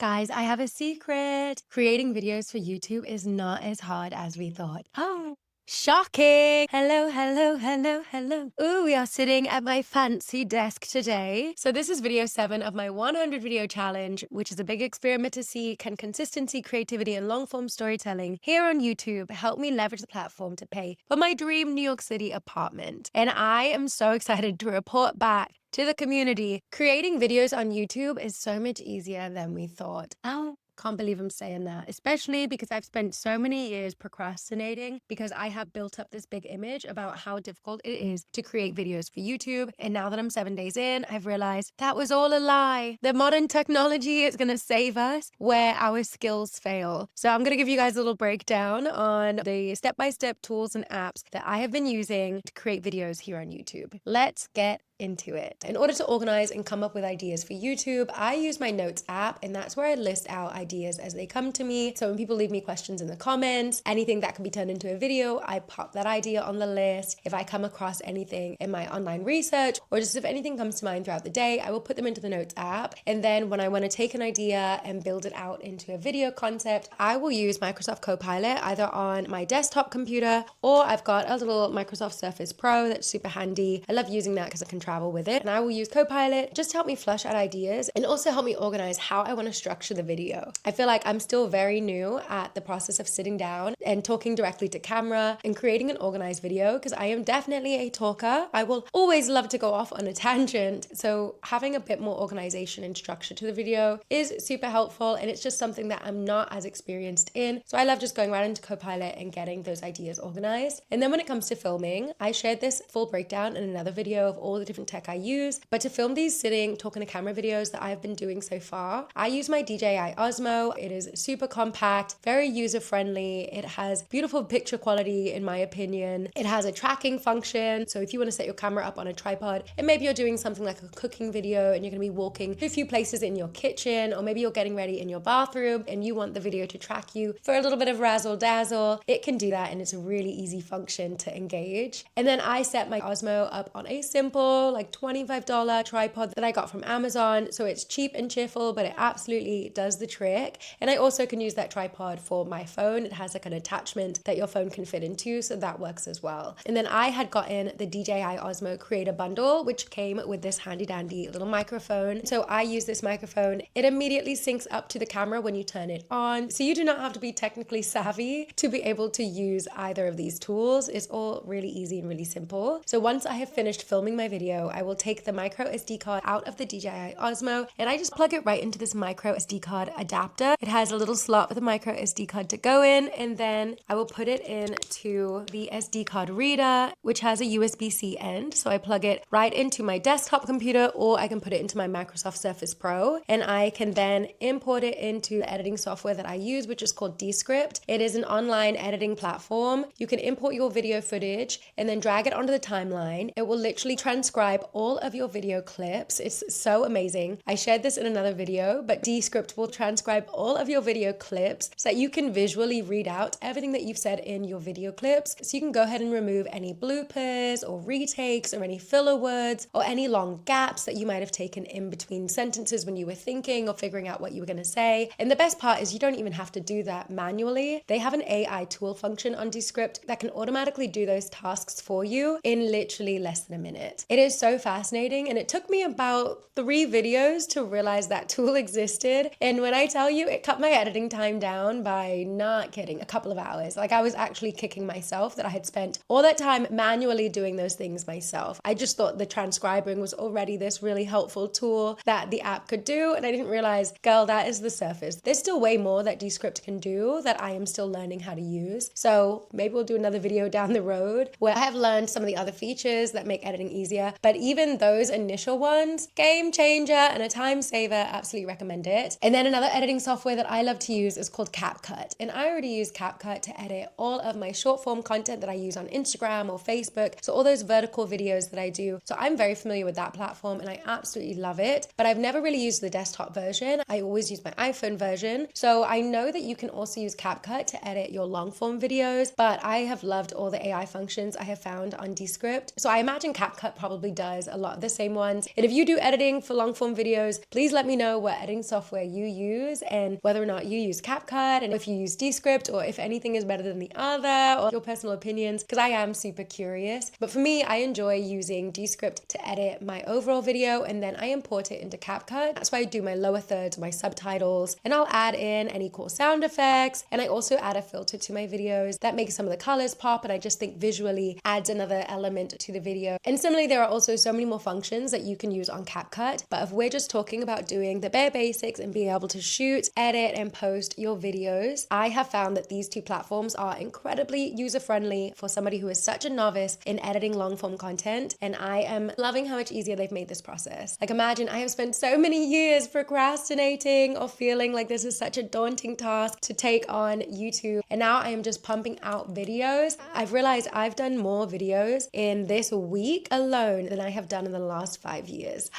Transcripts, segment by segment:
Guys, I have a secret. Creating videos for YouTube is not as hard as we thought. Oh, shocking. Hello, hello, hello, hello. Ooh, we are sitting at my fancy desk today. So this is video 7 of my 100 video challenge, which is a big experiment to see can consistency, creativity, and long-form storytelling here on YouTube help me leverage the platform to pay for my dream New York City apartment. And I am so excited to report back to the community. Creating videos on YouTube is so much easier than we thought. Oh, can't believe I'm saying that, especially because I've spent so many years procrastinating because I have built up this big image about how difficult it is to create videos for YouTube. And now that I'm 7 days in, I've realized that was all a lie. The modern technology is going to save us where our skills fail. So I'm going to give you guys a little breakdown on the step-by-step tools and apps that I have been using to create videos here on YouTube. Let's get into it. In order to organize and come up with ideas for YouTube, I use my notes app, and that's where I list out ideas as they come to me. So when people leave me questions in the comments, anything that can be turned into a video, I pop that idea on the list. If I come across anything in my online research, or just if anything comes to mind throughout the day, I will put them into the notes app. And then when I want to take an idea and build it out into a video concept, I will use Microsoft Copilot either on my desktop computer, or I've got a little Microsoft Surface Pro that's super handy. I love using that because I can travel with it, and I will use Copilot just to help me flush out ideas and also help me organize how I want to structure the video. I feel like I'm still very new at the process of sitting down and talking directly to camera and creating an organized video because I am definitely a talker. I will always love to go off on a tangent, so having a bit more organization and structure to the video is super helpful, and it's just something that I'm not as experienced in. So I love just going right into Copilot and getting those ideas organized. And then when it comes to filming, I shared this full breakdown in another video of all the different tech I use, but to film these sitting talking to camera videos that I've been doing so far, I use my DJI Osmo. It is super compact, very user friendly. It has beautiful picture quality in my opinion. It has a tracking function, so if you want to set your camera up on a tripod and maybe you're doing something like a cooking video and you're going to be walking to a few places in your kitchen, or maybe you're getting ready in your bathroom and you want the video to track you for a little bit of razzle dazzle, it can do that, and it's a really easy function to engage. And then I set my Osmo up on a simple like $25 tripod that I got from Amazon. So it's cheap and cheerful, but it absolutely does the trick. And I also can use that tripod for my phone. It has like an attachment that your phone can fit into, so that works as well. And then I had gotten the DJI Osmo Creator Bundle, which came with this handy dandy little microphone. So I use this microphone. It immediately syncs up to the camera when you turn it on. So you do not have to be technically savvy to be able to use either of these tools. It's all really easy and really simple. So once I have finished filming my video, I will take the micro SD card out of the DJI Osmo and I just plug it right into this micro SD card adapter. It has a little slot for the micro SD card to go in, and then I will put it into the SD card reader, which has a USB-C end. So I plug it right into my desktop computer, or I can put it into my Microsoft Surface Pro, and I can then import it into the editing software that I use, which is called Descript. It is an online editing platform. You can import your video footage and then drag it onto the timeline. It will literally transcribe all of your video clips. It's so amazing. I shared this in another video, but Descript will transcribe all of your video clips so that you can visually read out everything that you've said in your video clips. So you can go ahead and remove any bloopers or retakes or any filler words or any long gaps that you might have taken in between sentences when you were thinking or figuring out what you were going to say. And the best part is you don't even have to do that manually. They have an AI tool function on Descript that can automatically do those tasks for you in literally less than a minute. It is so fascinating, and it took me about 3 videos to realize that tool existed. And when I tell you, it cut my editing time down by, not kidding, a couple of hours. Like, I was actually kicking myself that I had spent all that time manually doing those things myself. I just thought the transcribing was already this really helpful tool that the app could do, and I didn't realize, girl, that is the surface. There's still way more that Descript can do that I am still learning how to use. So maybe we'll do another video down the road where I have learned some of the other features that make editing easier. But even those initial ones, game changer and a time saver, absolutely recommend it. And then another editing software that I love to use is called CapCut. And I already use CapCut to edit all of my short form content that I use on Instagram or Facebook. So all those vertical videos that I do. So I'm very familiar with that platform and I absolutely love it. But I've never really used the desktop version. I always use my iPhone version. So I know that you can also use CapCut to edit your long form videos, but I have loved all the AI functions I have found on Descript. So I imagine CapCut probably does a lot of the same ones. And if you do editing for long form videos, please let me know what editing software you use videos and whether or not you use CapCut and if you use Descript or if anything is better than the other or your personal opinions, because I am super curious. But for me, I enjoy using Descript to edit my overall video and then I import it into CapCut. That's why I do my lower thirds, my subtitles, and I'll add in any cool sound effects. And I also add a filter to my videos that makes some of the colors pop, and I just think visually adds another element to the video. And similarly, there are also so many more functions that you can use on CapCut. But if we're just talking about doing the bare basics and being able to shoot, edit, and post your videos, I have found that these two platforms are incredibly user-friendly for somebody who is such a novice in editing long-form content. And I am loving how much easier they've made this process. Like, imagine I have spent so many years procrastinating or feeling like this is such a daunting task to take on YouTube. And now I am just pumping out videos. I've realized I've done more videos in this week alone than I have done in the last 5 years.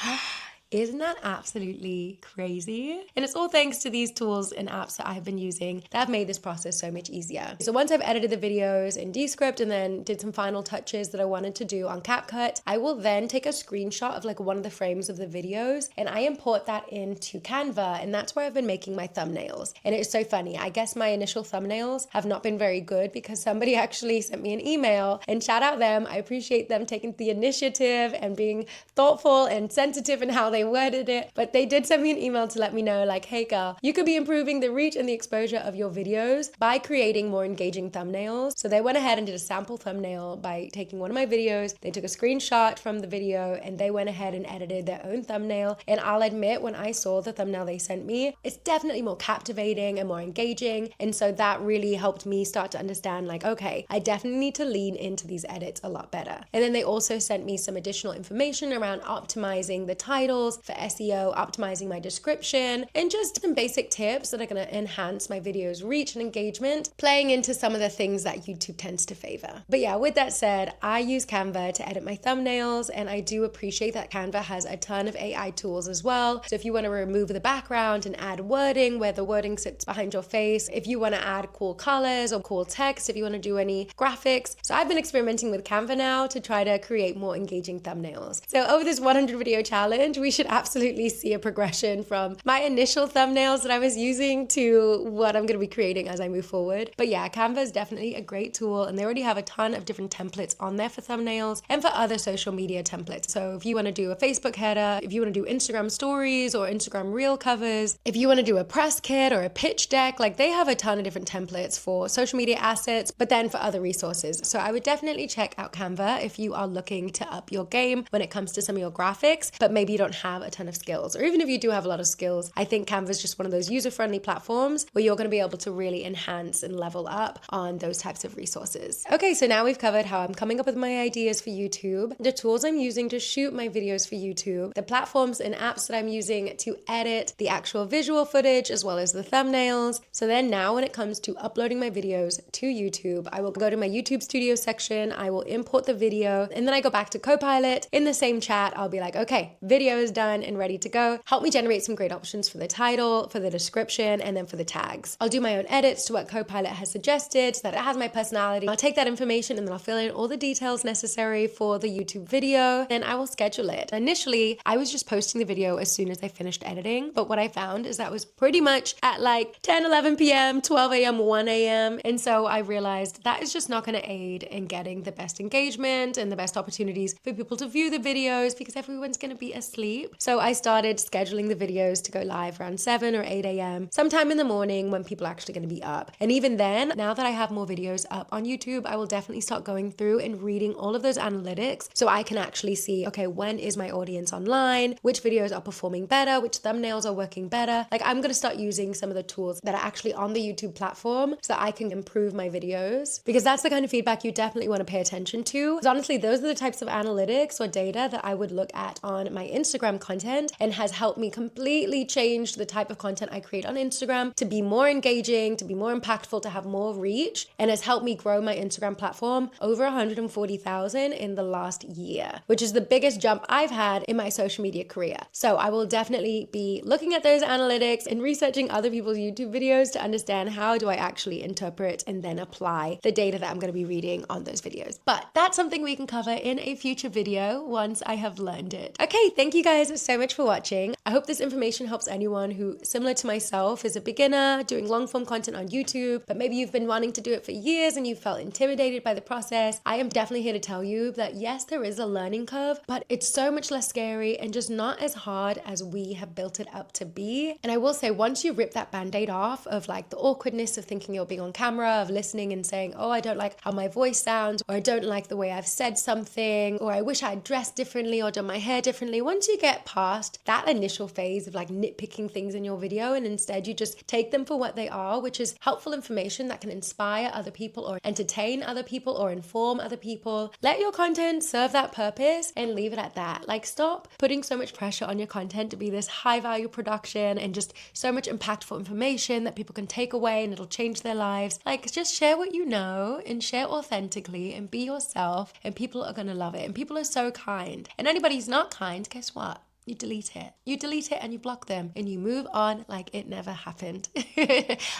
Isn't that absolutely crazy? And it's all thanks to these tools and apps that I've been using that have made this process so much easier. So once I've edited the videos in Descript and then did some final touches that I wanted to do on CapCut, I will then take a screenshot of like one of the frames of the videos and I import that into Canva, and that's where I've been making my thumbnails. And it's so funny. I guess my initial thumbnails have not been very good because somebody actually sent me an email, and shout out them. I appreciate them taking the initiative and being thoughtful and sensitive in how they worded it, but they did send me an email to let me know like, hey girl, you could be improving the reach and the exposure of your videos by creating more engaging thumbnails. So they went ahead and did a sample thumbnail by taking one of my videos. They took a screenshot from the video and they went ahead and edited their own thumbnail. And I'll admit, when I saw the thumbnail they sent me, it's definitely more captivating and more engaging. And so that really helped me start to understand like, okay, I definitely need to lean into these edits a lot better. And then they also sent me some additional information around optimizing the titles for SEO, optimizing my description, and just some basic tips that are going to enhance my videos' reach and engagement, playing into some of the things that YouTube tends to favor. But yeah, with that said, I use Canva to edit my thumbnails, and I do appreciate that Canva has a ton of AI tools as well. So if you want to remove the background and add wording where the wording sits behind your face, if you want to add cool colors or cool text, if you want to do any graphics. So I've been experimenting with Canva now to try to create more engaging thumbnails. So over this 100 video challenge, we should absolutely see a progression from my initial thumbnails that I was using to what I'm going to be creating as I move forward. But yeah, Canva is definitely a great tool, and they already have a ton of different templates on there for thumbnails and for other social media templates. So if you want to do a Facebook header, if you want to do Instagram stories or Instagram reel covers, if you want to do a press kit or a pitch deck, like they have a ton of different templates for social media assets, but then for other resources. So I would definitely check out Canva if you are looking to up your game when it comes to some of your graphics, but maybe you don't have a ton of skills, or even if you do have a lot of skills, I think Canva is just one of those user-friendly platforms where you're going to be able to really enhance and level up on those types of resources. Okay, so now we've covered how I'm coming up with my ideas for YouTube, the tools I'm using to shoot my videos for YouTube, the platforms and apps that I'm using to edit the actual visual footage as well as the thumbnails. So then now when it comes to uploading my videos to YouTube, I will go to my YouTube Studio section, I will import the video, and then I go back to Copilot. In the same chat, I'll be like, okay, video is done and ready to go. Help me generate some great options for the title, for the description, and then for the tags. I'll do my own edits to what Copilot has suggested so that it has my personality. I'll take that information and then I'll fill in all the details necessary for the YouTube video, and I will schedule it. Initially, I was just posting the video as soon as I finished editing, but what I found is that was pretty much at like 10, 11 p.m., 12 a.m., 1 a.m. And so I realized that is just not going to aid in getting the best engagement and the best opportunities for people to view the videos because everyone's going to be asleep. So I started scheduling the videos to go live around 7 or 8 a.m. sometime in the morning when people are actually going to be up. And even then, now that I have more videos up on YouTube, I will definitely start going through and reading all of those analytics so I can actually see, okay, when is my audience online? Which videos are performing better? Which thumbnails are working better? Like, I'm going to start using some of the tools that are actually on the YouTube platform so that I can improve my videos, because that's the kind of feedback you definitely want to pay attention to. Because honestly, those are the types of analytics or data that I would look at on my Instagram content, and has helped me completely change the type of content I create on Instagram to be more engaging, to be more impactful, to have more reach, and has helped me grow my Instagram platform over 140,000 in the last year, which is the biggest jump I've had in my social media career. So I will definitely be looking at those analytics and researching other people's YouTube videos to understand how do I actually interpret and then apply the data that I'm going to be reading on those videos. But that's something we can cover in a future video once I have learned it. Okay, thank you guys guys so much for watching. I hope this information helps anyone who, similar to myself, is a beginner doing long form content on YouTube, but maybe you've been wanting to do it for years and you felt intimidated by the process. I am definitely here to tell you that yes, there is a learning curve, but it's so much less scary and just not as hard as we have built it up to be. And I will say, once you rip that band-aid off of like the awkwardness of thinking you're being on camera, of listening and saying, oh, I don't like how my voice sounds, or I don't like the way I've said something, or I wish I'd dressed differently or done my hair differently. Once you get past that initial phase of like nitpicking things in your video, and instead you just take them for what they are, which is helpful information that can inspire other people or entertain other people or inform other people, let your content serve that purpose and leave it at that. Like, stop putting so much pressure on your content to be this high value production and just so much impactful information that people can take away and it'll change their lives. Like, just share what you know and share authentically and be yourself, and people are gonna love it. And people are so kind. And anybody who's not kind, guess what? You delete it. You delete it and you block them and you move on like it never happened.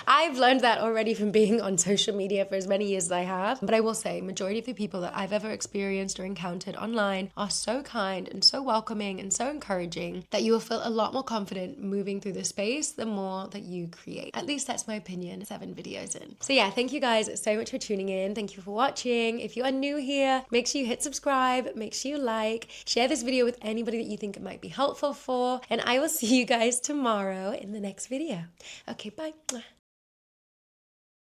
I've learned that already from being on social media for as many years as I have. But I will say, majority of the people that I've ever experienced or encountered online are so kind and so welcoming and so encouraging that you will feel a lot more confident moving through the space the more that you create. At least that's my opinion 7 videos in. So yeah, thank you guys so much for tuning in. Thank you for watching. If you are new here, make sure you hit subscribe, make sure you like, share this video with anybody that you think it might be helpful for, and I will see you guys tomorrow in the next video. Okay, bye.